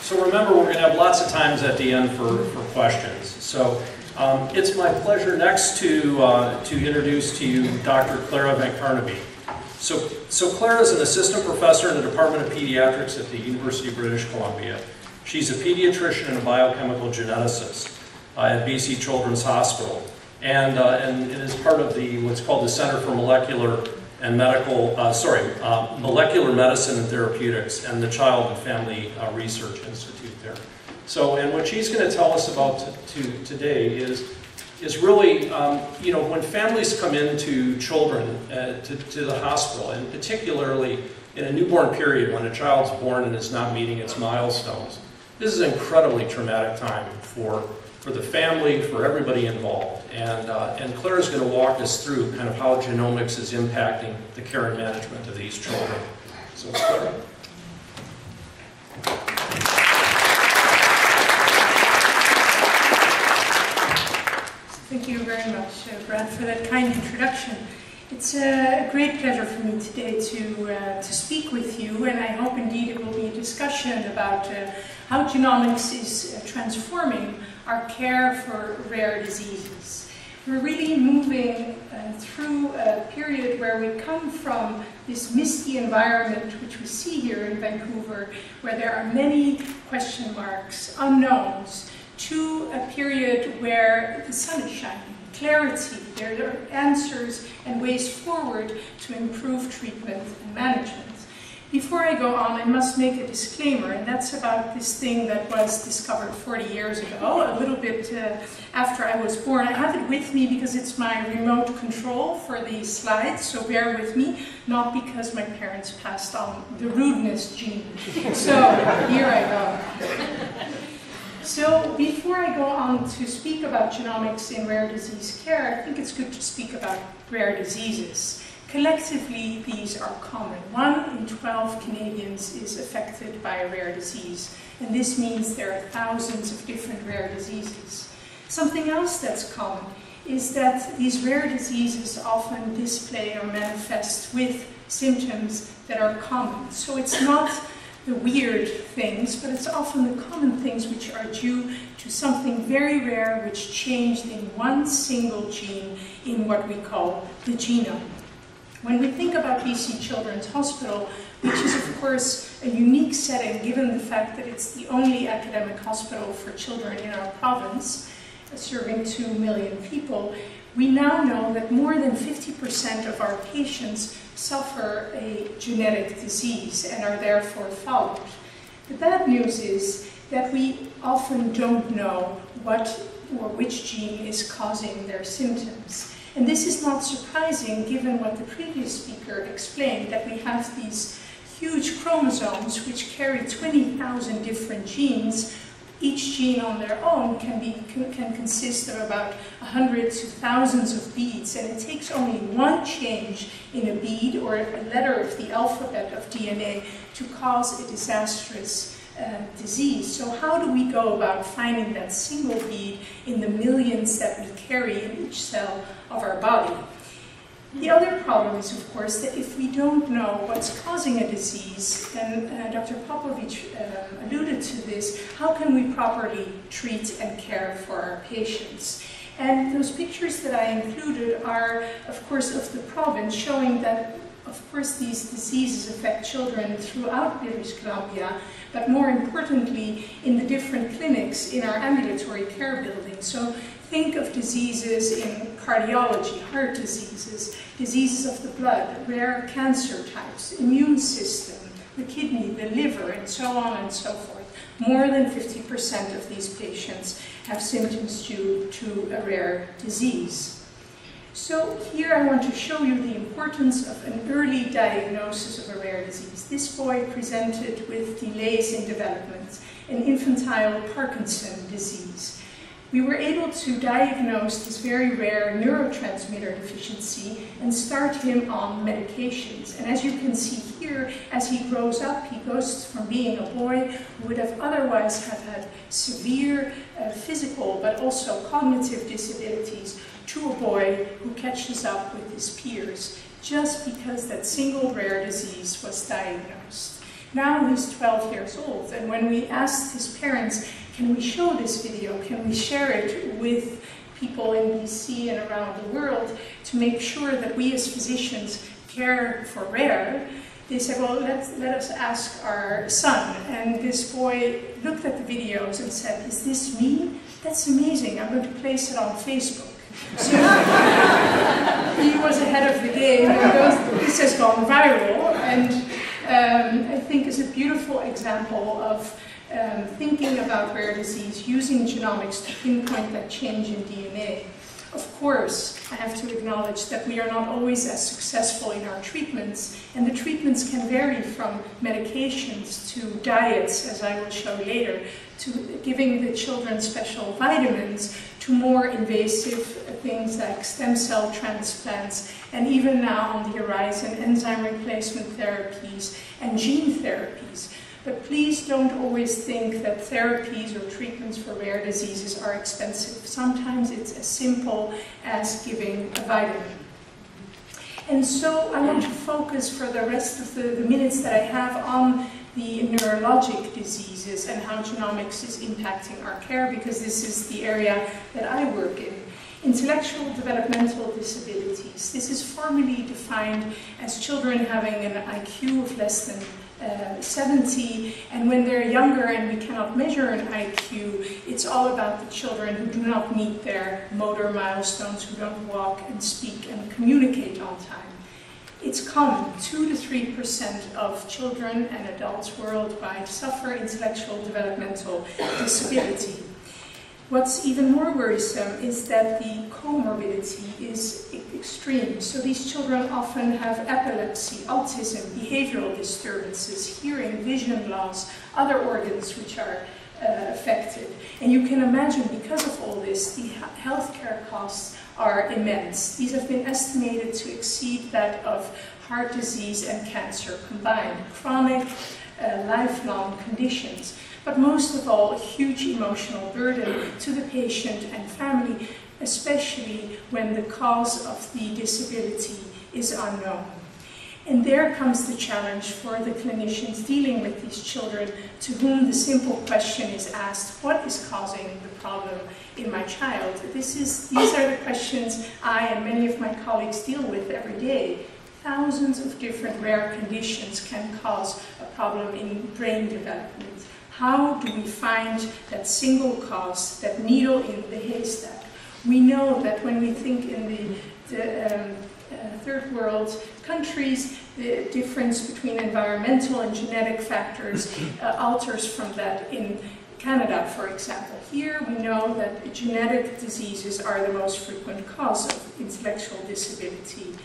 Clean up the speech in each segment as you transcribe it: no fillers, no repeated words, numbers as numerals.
So remember, we're going to have lots of times at the end for questions. So it's my pleasure next to introduce to you Dr. Clara van Karnebeek. So Clara is an assistant professor in the Department of Pediatrics at the University of British Columbia. She's a pediatrician and a biochemical geneticist at BC Children's Hospital, and is part of what's called the Center for Molecular Medicine and Therapeutics and the Child and Family Research Institute there. So, and what she's going to tell us about today is really, you know, when families come into children to the hospital, and particularly in a newborn period when a child's born and is not meeting its milestones, this is an incredibly traumatic time for the family, for everybody involved. And Clara's going to walk us through kind of how genomics is impacting the care and management of these children. So, Clara. Thank you very much, Brad, for that kind introduction. It's a great pleasure for me today to speak with you, and I hope indeed it will be a discussion about how genomics is transforming our care for rare diseases. We're really moving through a period where we come from this misty environment, which we see here in Vancouver, where there are many question marks, unknowns, to a period where the sun is shining, clarity, there are answers and ways forward to improve treatment and management. Before I go on, I must make a disclaimer, and that's about this thing that was discovered 40 years ago, a little bit after I was born. I have it with me because it's my remote control for these slides, so bear with me, not because my parents passed on the rudeness gene. So here I go. So before I go on to speak about genomics in rare disease care, I think it's good to speak about rare diseases. Collectively, these are common. 1 in 12 Canadians is affected by a rare disease, and this means there are thousands of different rare diseases. Something else that's common is that these rare diseases often display or manifest with symptoms that are common. So it's not the weird things, but it's often the common things which are due to something very rare which changed in one single gene in what we call the genome. When we think about BC Children's Hospital, which is of course a unique setting given the fact that it's the only academic hospital for children in our province, serving 2 million people, we now know that more than 50% of our patients suffer a genetic disease and are therefore followed. The bad news is that we often don't know what or which gene is causing their symptoms. And this is not surprising given what the previous speaker explained, that we have these huge chromosomes which carry 20,000 different genes. Each gene on their own can consist of about 100 to thousands of beads, and it takes only one change in a bead or a letter of the alphabet of DNA to cause a disastrous disease. So how do we go about finding that single bead in the millions that we carry in each cell of our body? The other problem is, of course, that if we don't know what's causing a disease, and Dr. Popovich alluded to this, how can we properly treat and care for our patients? And those pictures that I included are, of course, of the province, showing that, of course, these diseases affect children throughout British Columbia, but more importantly, in the different clinics in our ambulatory care buildings. So think of diseases in cardiology, heart diseases, diseases of the blood, rare cancer types, immune system, the kidney, the liver, and so on and so forth. More than 50% of these patients have symptoms due to a rare disease. So here I want to show you the importance of an early diagnosis of a rare disease. This boy presented with delays in development, an infantile Parkinson disease. We were able to diagnose this very rare neurotransmitter deficiency and start him on medications. And as you can see here, as he grows up, he goes from being a boy who would have otherwise have had severe physical but also cognitive disabilities to a boy who catches up with his peers just because that single rare disease was diagnosed. Now he's 12 years old, and when we asked his parents, can we show this video, can we share it with people in BC and around the world to make sure that we as physicians care for rare, they said, well, let us ask our son. And this boy looked at the videos and said, is this me? That's amazing, I'm going to place it on Facebook. So he was ahead of the game, and this has gone viral, and I think is a beautiful example of thinking about rare disease, using genomics to pinpoint that change in DNA. Of course, I have to acknowledge that we are not always as successful in our treatments, and the treatments can vary from medications to diets, as I will show later, to giving the children special vitamins, to more invasive things like stem cell transplants, and even now on the horizon, enzyme replacement therapies and gene therapies. But please don't always think that therapies or treatments for rare diseases are expensive. Sometimes it's as simple as giving a vitamin. And so I want to focus for the rest of the minutes that I have on the neurologic diseases and how genomics is impacting our care, because this is the area that I work in. Intellectual developmental disabilities. This is formally defined as children having an IQ of less than 70, and when they're younger and we cannot measure an IQ, it's all about the children who do not meet their motor milestones, who don't walk and speak and communicate on time. It's common, 2 to 3% of children and adults worldwide suffer intellectual developmental disability. What's even more worrisome is that the comorbidity is extreme. So these children often have epilepsy, autism, behavioral disturbances, hearing, vision loss, other organs which are affected. And you can imagine, because of all this, the healthcare costs are immense. These have been estimated to exceed that of heart disease and cancer combined, chronic, lifelong conditions. But most of all, a huge emotional burden to the patient and family, especially when the cause of the disability is unknown. And there comes the challenge for the clinicians dealing with these children, to whom the simple question is asked, what is causing the problem in my child? These are the questions I and many of my colleagues deal with every day. Thousands of different rare conditions can cause a problem in brain development. How do we find that single cause, that needle in the haystack? We know that when we think in the third world countries, the difference between environmental and genetic factors alters from that. In Canada, for example, here we know that genetic diseases are the most frequent cause of intellectual disability.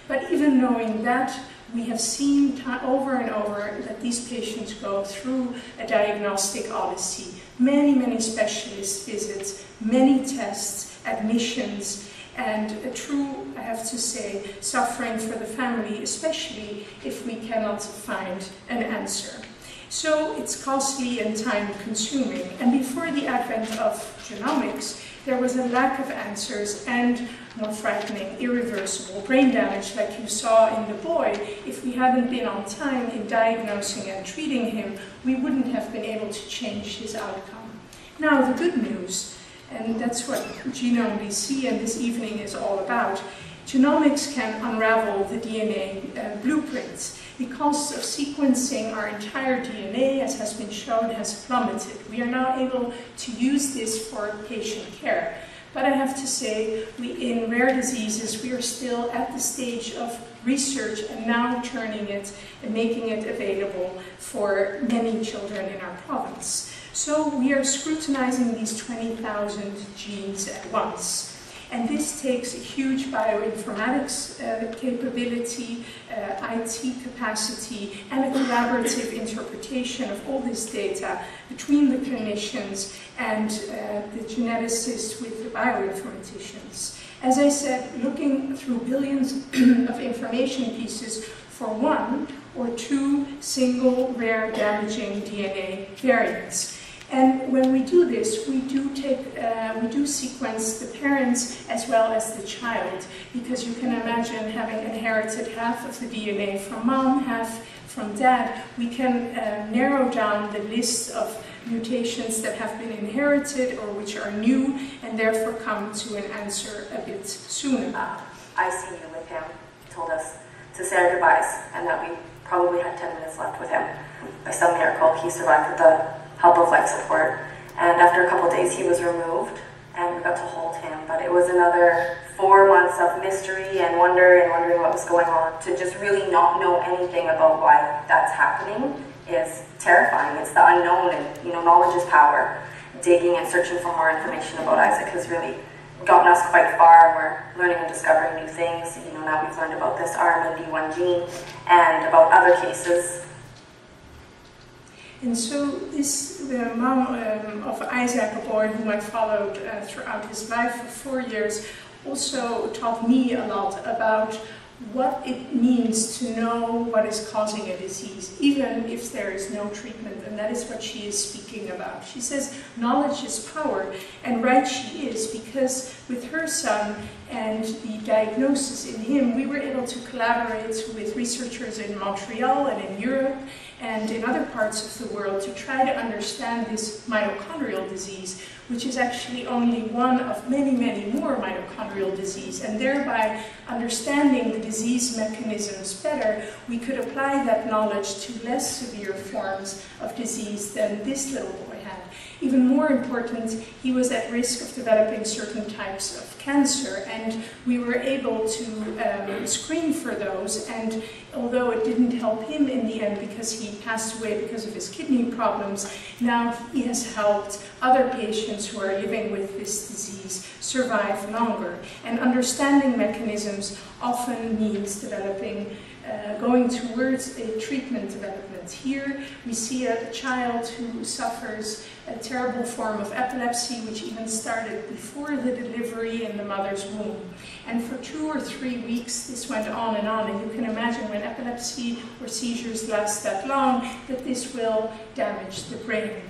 But even knowing that, we have seen over and over that these patients go through a diagnostic odyssey. Many specialist visits, many tests, admissions, and a true, I have to say, suffering for the family, especially if we cannot find an answer. So it's costly and time-consuming. And before the advent of genomics, there was a lack of answers and, more frightening, irreversible brain damage like you saw in the boy. If we hadn't been on time in diagnosing and treating him, we wouldn't have been able to change his outcome. Now, the good news, and that's what Genome DC and this evening is all about, genomics can unravel the DNA blueprints. The cost of sequencing our entire DNA, as has been shown, has plummeted. We are now able to use this for patient care. But I have to say, in rare diseases, we are still at the stage of research and now turning it and making it available for many children in our province. So we are scrutinizing these 20,000 genes at once. And this takes a huge bioinformatics capability, IT capacity, and a collaborative interpretation of all this data between the clinicians and the geneticists with the bioinformaticians. As I said, looking through billions of information pieces for one or two single rare damaging DNA variants. And when we do this, we do sequence the parents as well as the child, because you can imagine having inherited half of the DNA from mom, half from that, we can narrow down the list of mutations that have been inherited or which are new, and therefore come to an answer a bit sooner. ICU with him told us to say our goodbyes, and that we probably had 10 minutes left with him. By some miracle, he survived with the help of life support, and after a couple of days he was removed, and we got to hold him. But it was another 4 months of mystery and wonder and wondering what was going on. To just really not know anything about why that's happening is terrifying. It's the unknown, and knowledge is power. Digging and searching for more information about Isaac has really gotten us quite far. We're learning and discovering new things. Now we've learned about this RMND1 gene and about other cases. And so the mom of Isaac, a boy whom I followed throughout his life for 4 years, also taught me a lot about what it means to know what is causing a disease, even if there is no treatment, and that is what she is speaking about. She says knowledge is power, and right she is, because with her son and the diagnosis in him, we were able to collaborate with researchers in Montreal and in Europe and in other parts of the world to try to understand this mitochondrial disease, which is actually only one of many, many more mitochondrial disease. And thereby understanding the disease mechanisms better, we could apply that knowledge to less severe forms of disease than this little boy had. Even more important, he was at risk of developing certain types of cancer, and we were able to screen for those. And although it didn't help him in the end because he passed away because of his kidney problems, now he has helped other patients who are living with this disease survive longer. And understanding mechanisms often means developing going towards a treatment development. Here we see a child who suffers a terrible form of epilepsy, which even started before the delivery in the mother's womb. And for 2 or 3 weeks this went on, and you can imagine when epilepsy or seizures last that long, that this will damage the brain.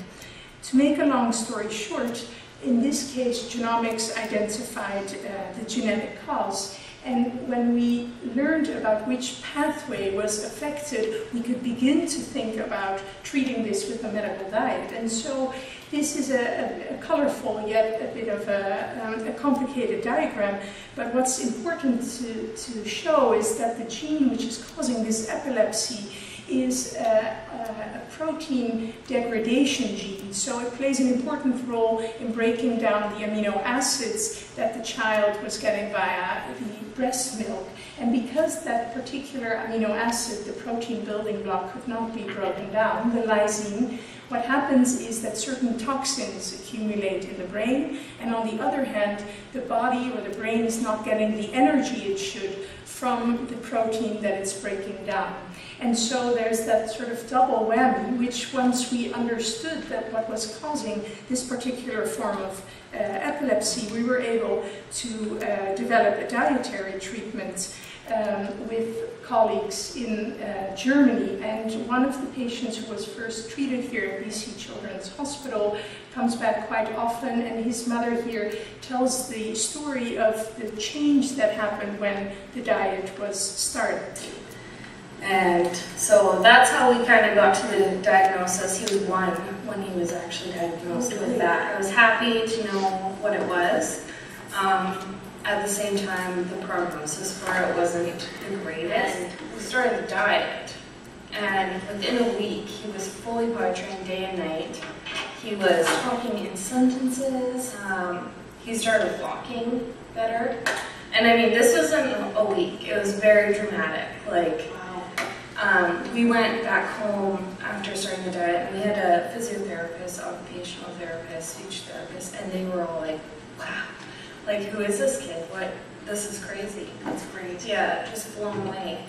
To make a long story short, in this case, Genomics identified the genetic cause. And when we learned about which pathway was affected, we could begin to think about treating this with a medical diet. And so this is a colorful yet a bit of a complicated diagram. But what's important to show is that the gene which is causing this epilepsy is a protein degradation gene. So it plays an important role in breaking down the amino acids that the child was getting via the breast milk. And because that particular amino acid, the protein building block, could not be broken down, the lysine, what happens is that certain toxins accumulate in the brain, and on the other hand, the body or the brain is not getting the energy it should from the protein that it's breaking down. And so there's that sort of double whammy, which once we understood that what was causing this particular form of epilepsy, we were able to develop a dietary treatment with colleagues in Germany. And one of the patients who was first treated here at BC Children's Hospital comes back quite often, and his mother here tells the story of the change that happened when the diet was started. And so that's how we kind of got to the diagnosis. He was 1 when he was actually diagnosed with that. I was happy to know what it was. At the same time, the prognosis for it wasn't the greatest. We started the diet, and within a week, he was fully potty trained day and night. He was talking in sentences. He started walking better. And I mean, this wasn't a week. It was very dramatic. Like, we went back home after starting the diet, and we had a physiotherapist, occupational therapist, speech therapist, and they were all like, wow, like, who is this kid? What? This is crazy. That's great. Yeah, just blown away.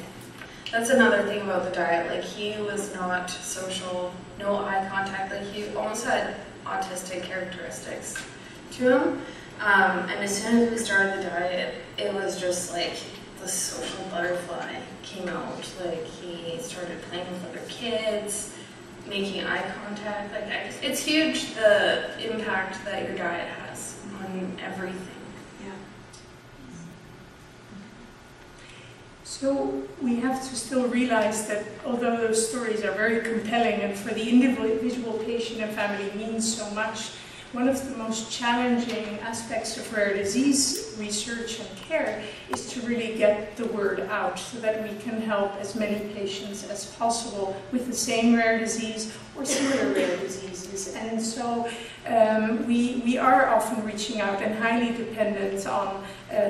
That's another thing about the diet. Like, he was not social, no eye contact. Like, he almost had autistic characteristics to him. And as soon as we started the diet, it was just like the social butterfly came out. Like, he started playing with other kids, making eye contact. Like, it's huge, the impact that your diet has on everything. So we have to still realize that although those stories are very compelling and for the individual patient and family means so much, one of the most challenging aspects of rare disease research and care is to really get the word out so that we can help as many patients as possible with the same rare disease or similar rare diseases. And so we are often reaching out and highly dependent on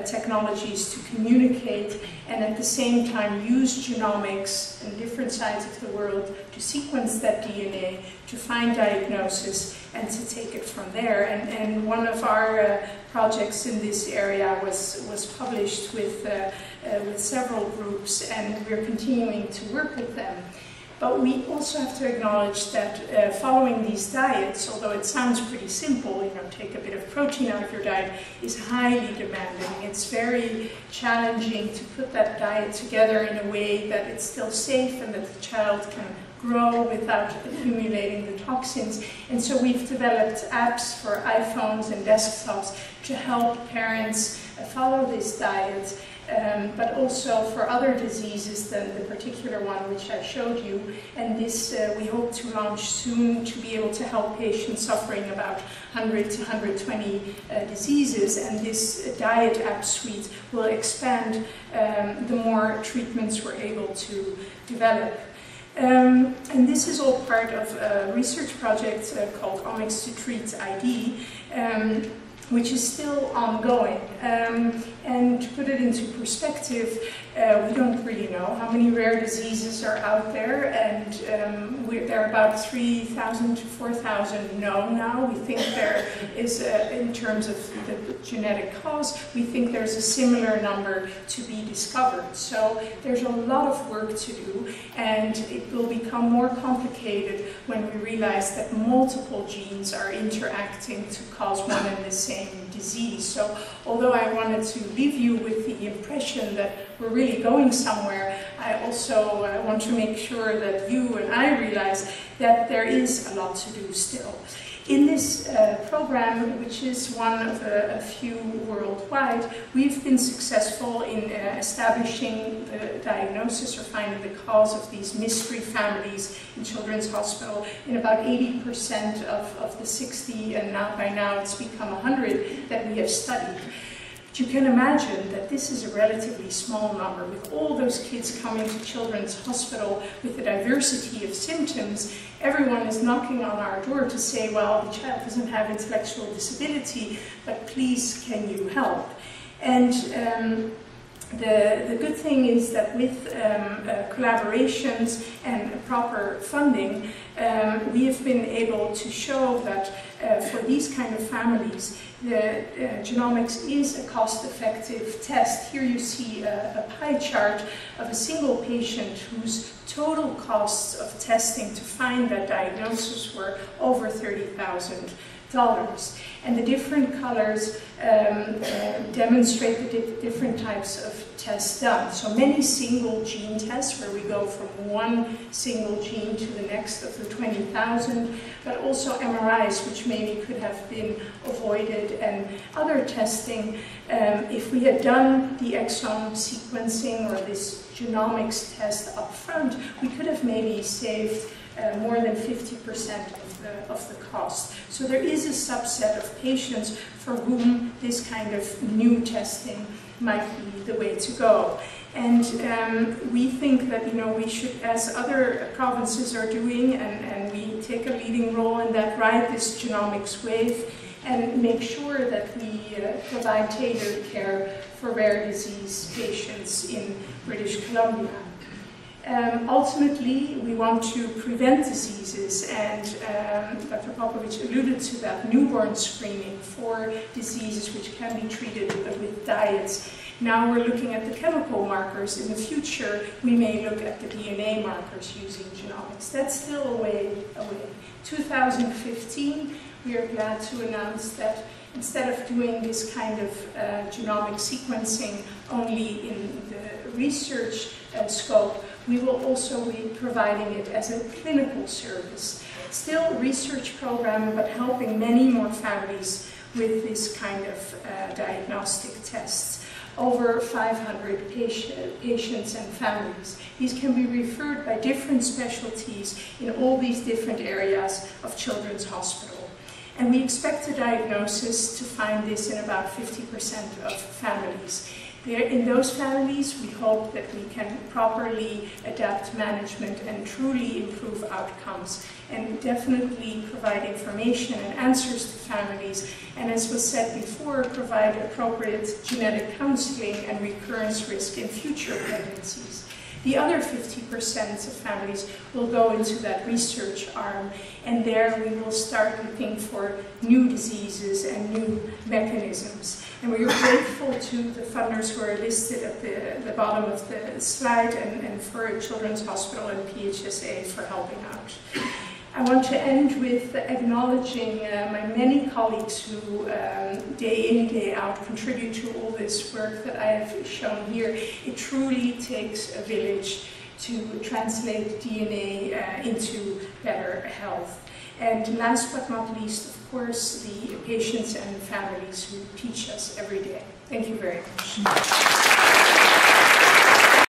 technologies to communicate and at the same time use genomics in different sides of the world to sequence that DNA, to find diagnosis and to take it from there. And one of our projects in this area was published with several groups, and we're continuing to work with them. But we also have to acknowledge that following these diets, although it sounds pretty simple, you know, take a bit of protein out of your diet, is highly demanding. It's very challenging to put that diet together in a way that it's still safe and that the child can grow without accumulating the toxins. And so we've developed apps for iPhones and desktops to help parents follow this diet. But also for other diseases than the particular one which I showed you. And this we hope to launch soon to be able to help patients suffering about 100 to 120 diseases. And this diet app suite will expand the more treatments we're able to develop. And this is all part of a research project called Omics to Treat ID, which is still ongoing. And to put it into perspective, we don't really know how many rare diseases are out there, and there are about 3,000 to 4,000 known now. We think there is, in terms of the genetic cause, we think there's a similar number to be discovered. So there's a lot of work to do, and it will become more complicated when we realize that multiple genes are interacting to cause one and the same disease. So although I wanted to leave you with the impression that we're really going somewhere, I also want to make sure that you and I realize that there is a lot to do still. In this program, which is one of a few worldwide, we've been successful in establishing the diagnosis or finding the cause of these mystery families in Children's Hospital in about 80% of the 60, and by now it's become 100 that we have studied. You can imagine that this is a relatively small number. With all those kids coming to Children's Hospital with the diversity of symptoms, everyone is knocking on our door to say, well, the child doesn't have intellectual disability, but please, can you help? And the good thing is that with collaborations and proper funding, we have been able to show that for these kind of families, the Genomics is a cost-effective test. Here you see a pie chart of a single patient whose total costs of testing to find that diagnosis were over $30,000. And the different colors demonstrate the different types of tests done. So many single gene tests where we go from one single gene to the next of the 20,000, but also MRIs, which maybe could have been avoided, and other testing. If we had done the exome sequencing or this genomics test up front, we could have maybe saved more than 50% of the cost. So there is a subset of patients for whom this kind of new testing might be the way to go. And we think that, you know, we should, as other provinces are doing, and we take a leading role in that, ride this genomics wave and make sure that we provide tailored care for rare disease patients in British Columbia. Ultimately, we want to prevent diseases, and Dr. Popovich alluded to that, newborn screening for diseases which can be treated with diets. Now we're looking at the chemical markers. In the future, we may look at the DNA markers using genomics. That's still a way away. 2015, we are glad to announce that instead of doing this kind of genomic sequencing only in the research scope, we will also be providing it as a clinical service. Still a research program, but helping many more families with this kind of diagnostic tests. over 500 patients and families. These can be referred by different specialties in all these different areas of Children's Hospital. And we expect a diagnosis to find this in about 50% of families. In those families, we hope that we can properly adapt management and truly improve outcomes, and definitely provide information and answers to families, and as was said before, provide appropriate genetic counseling and recurrence risk in future pregnancies. The other 50% of families will go into that research arm, and there we will start looking for new diseases and new mechanisms. And we are grateful to the funders who are listed at the bottom of the slide, and for Children's Hospital and PHSA for helping out. I want to end with acknowledging my many colleagues who day in, day out contribute to all this work that I have shown here. It truly takes a village to translate DNA into better health. And last but not least, of course, the patients and families who teach us every day. Thank you very much.